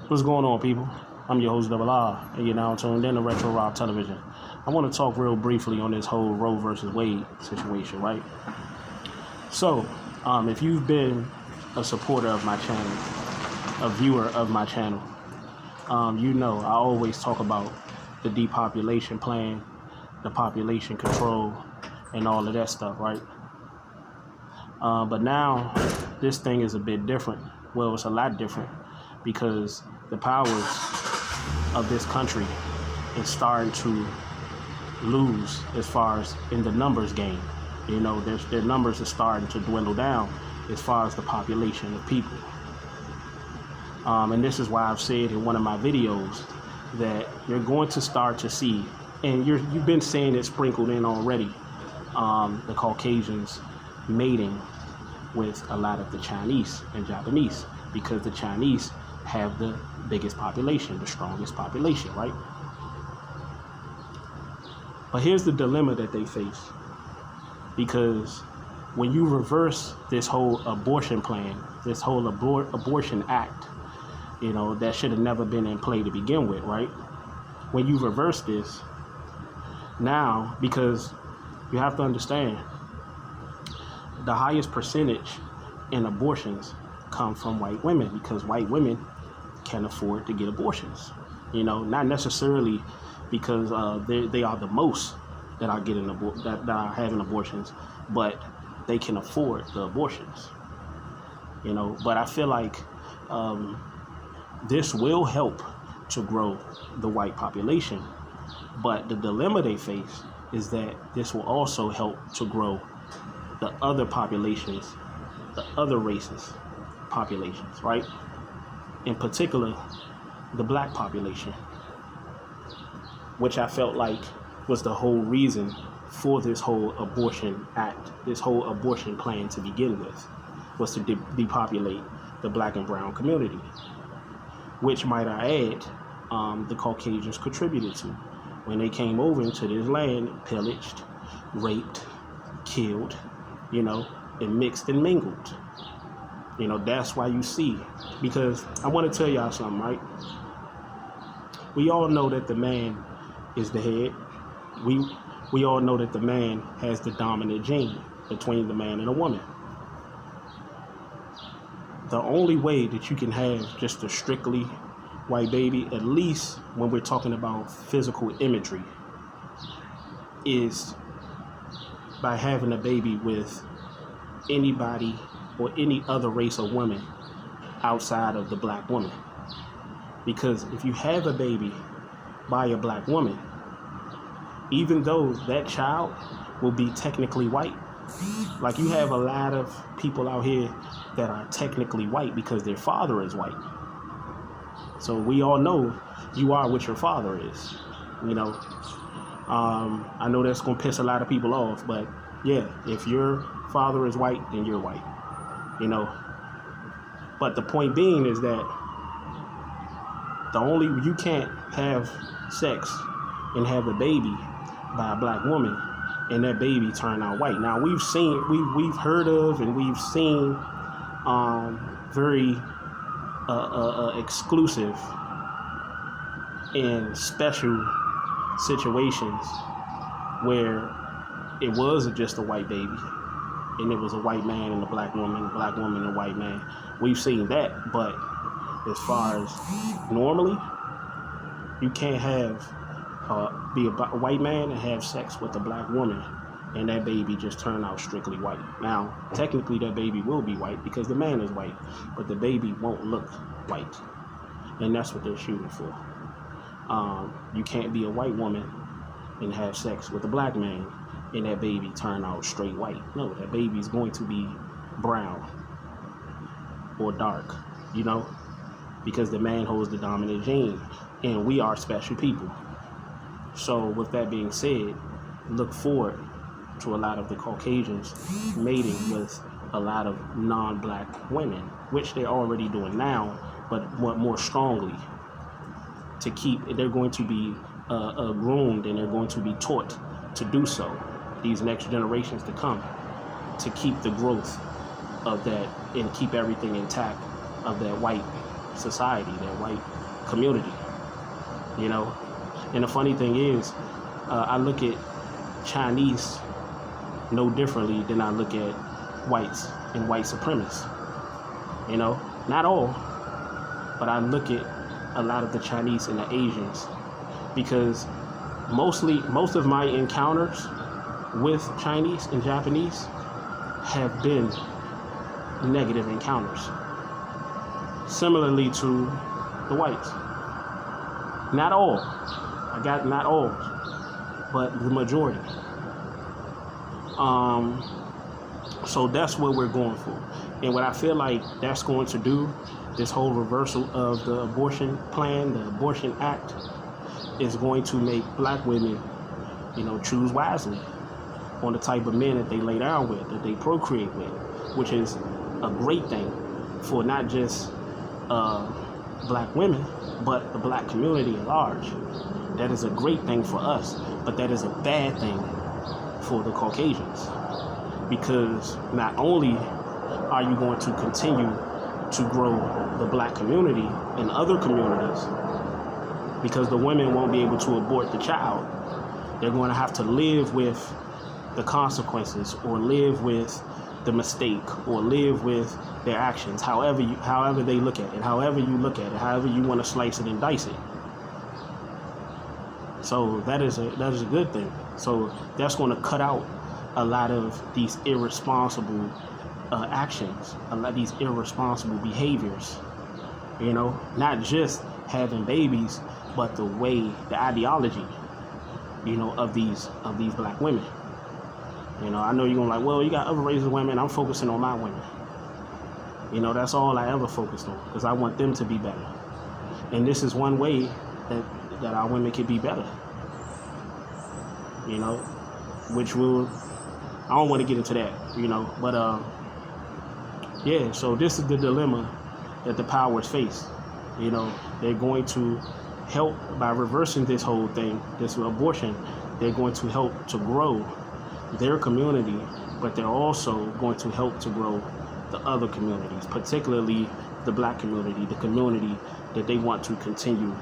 What's going on, people? I'm your host, Double R, and you're now tuned in to Retro Rock Television. I want to talk real briefly on this whole Roe versus Wade situation, right? So, if you've been a supporter of my channel, a viewer of my channel, you know I always talk about the depopulation plan, the population control, and all of that stuff, right? But now, this thing is a bit different. Well, it's a lot different because the powers of this country is starting to lose as far as in the numbers game. You know, their numbers are starting to dwindle down as far as the population of people. And this is why I've said in one of my videos that you're going to start to see, and you've been seeing it sprinkled in already, the Caucasians mating with a lot of the Chinese and Japanese, because the Chinese have the biggest population, the strongest population, right? But here's the dilemma that they face, because when you reverse this whole abortion plan, this whole abortion act, you know, that should have never been in play to begin with, right? When you reverse this now, because you have to understand, the highest percentage in abortions come from white women, because white women can afford to get abortions. You know, not necessarily because they are the most that are getting that are having abortions, but they can afford the abortions. You know, but I feel like this will help to grow the white population. But the dilemma they face is that this will also help to grow the other populations, the other races populations, right? In particular, the black population, which I felt like was the whole reason for this whole abortion act, this whole abortion plan to begin with, was to depopulate the black and brown community, which, might I add, the Caucasians contributed to. When they came over into this land, pillaged, raped, killed, you know, and mixed and mingled. You know, that's why you see, because I want to tell y'all something, right? We all know that the man is the head. We all know that the man has the dominant gene between the man and the woman. The only way that you can have just a strictly white baby, at least when we're talking about physical imagery, is by having a baby with anybody or any other race of women outside of the black woman. Because if you have a baby by a black woman, even though that child will be technically white, like you have a lot of people out here that are technically white because their father is white. So we all know you are what your father is, you know. I know that's going to piss a lot of people off, but yeah, if your father is white, then you're white, you know. But the point being is that you can't have sex and have a baby by a black woman and that baby turn out white. Now we've heard of and we've seen very exclusive and special situations where it was just a white baby and it was a white man and a black woman and a white man. We've seen that, but as far as normally, you can't be a white man and have sex with a black woman and that baby just turn out strictly white. Now, technically that baby will be white because the man is white, but the baby won't look white. And that's what they're shooting for. You can't be a white woman and have sex with a black man and that baby turn out straight white. No, that baby is going to be brown or dark, you know, because the man holds the dominant gene and we are special people. So with that being said, look forward to a lot of the Caucasians mating with a lot of non-black women, which they're already doing now, but more strongly to keep. They're going to be groomed and they're going to be taught to do so, these next generations to come, to keep the growth of that and keep everything intact of that white society, that white community, you know. And the funny thing is, I look at Chinese no differently than I look at whites and white supremacists. You know, not all, but I look at a lot of the Chinese and the Asians because most of my encounters with Chinese and Japanese have been negative encounters. Similarly to the whites. Not all. Not all, but the majority. So that's what we're going for. And what I feel like that's going to do, this whole reversal of the abortion plan, the abortion act, is going to make black women, choose wisely on the type of men that they lay down with, that they procreate with, which is a great thing for not just black women, but the black community at large. That is a great thing for us, but that is a bad thing for the Caucasians, because not only are you going to continue to grow the black community in other communities, because the women won't be able to abort the child, they're going to have to live with the consequences, or live with the mistake, or live with their actions, however they look at it, however you look at it, however you want to slice it and dice it. So that is a good thing. So that's going to cut out a lot of these irresponsible actions, a lot of these irresponsible behaviors. Not just having babies, but the ideology, of these black women. I know you're gonna well, you got other races of women. I'm focusing on my women. That's all I ever focused on, because I want them to be better. And this is one way that our women can be better. Which I don't want to get into that, but yeah, so this is the dilemma that the powers face. They're going to help by reversing this whole thing, this abortion. They're going to help to grow their community, but they're also going to help to grow the other communities, particularly the black community, the community that they want to continue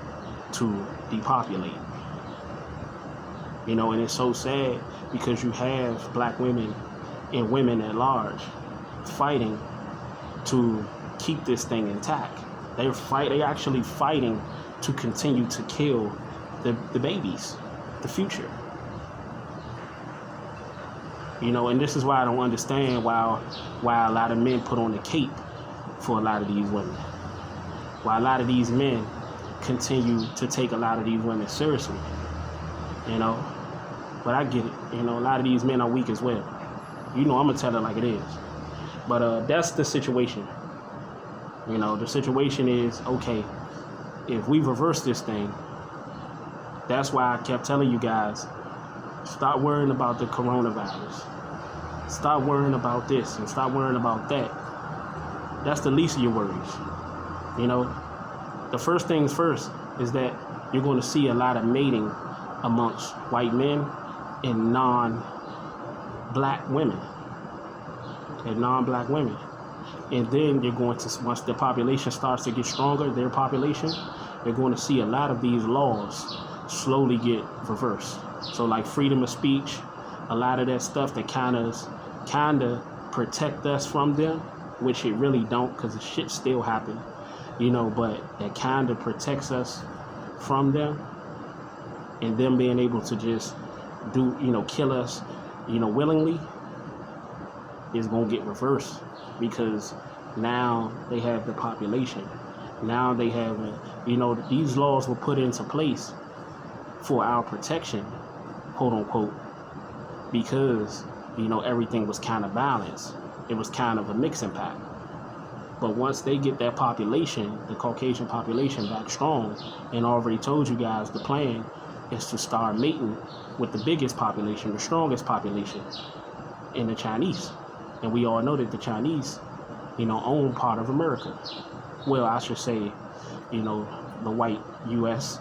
to depopulate. And it's so sad, because you have black women and women at large fighting to keep this thing intact. They're actually fighting to continue to kill the babies, the future. And this is why I don't understand why a lot of men put on the cape for a lot of these women. Why a lot of these men continue to take a lot of these women seriously. But I get it. A lot of these men are weak as well. I'm going to tell it like it is. But that's the situation. The situation is, okay, if we reverse this thing, that's why I kept telling you guys, stop worrying about the coronavirus. Stop worrying about this and stop worrying about that. That's the least of your worries. The first things first is that you're going to see a lot of mating amongst white men and non-black women. And then you're going to, once the population starts to get stronger, their population, you're going to see a lot of these laws slowly get reversed. So like freedom of speech, a lot of that stuff that kind of protect us from them, which it really don't, because the shit still happen, but that kind of protects us from them, and them being able to just kill us, willingly, is going to get reversed, because now they have the population. Now they have, these laws were put into place for our protection, quote unquote, because, everything was kind of balanced. It was kind of a mixing pack. But once they get that population, the Caucasian population, back strong, and I already told you guys the plan is to start mating with the biggest population, the strongest population, in the Chinese. And we all know that the Chinese, own part of America. Well, I should say, the white U.S.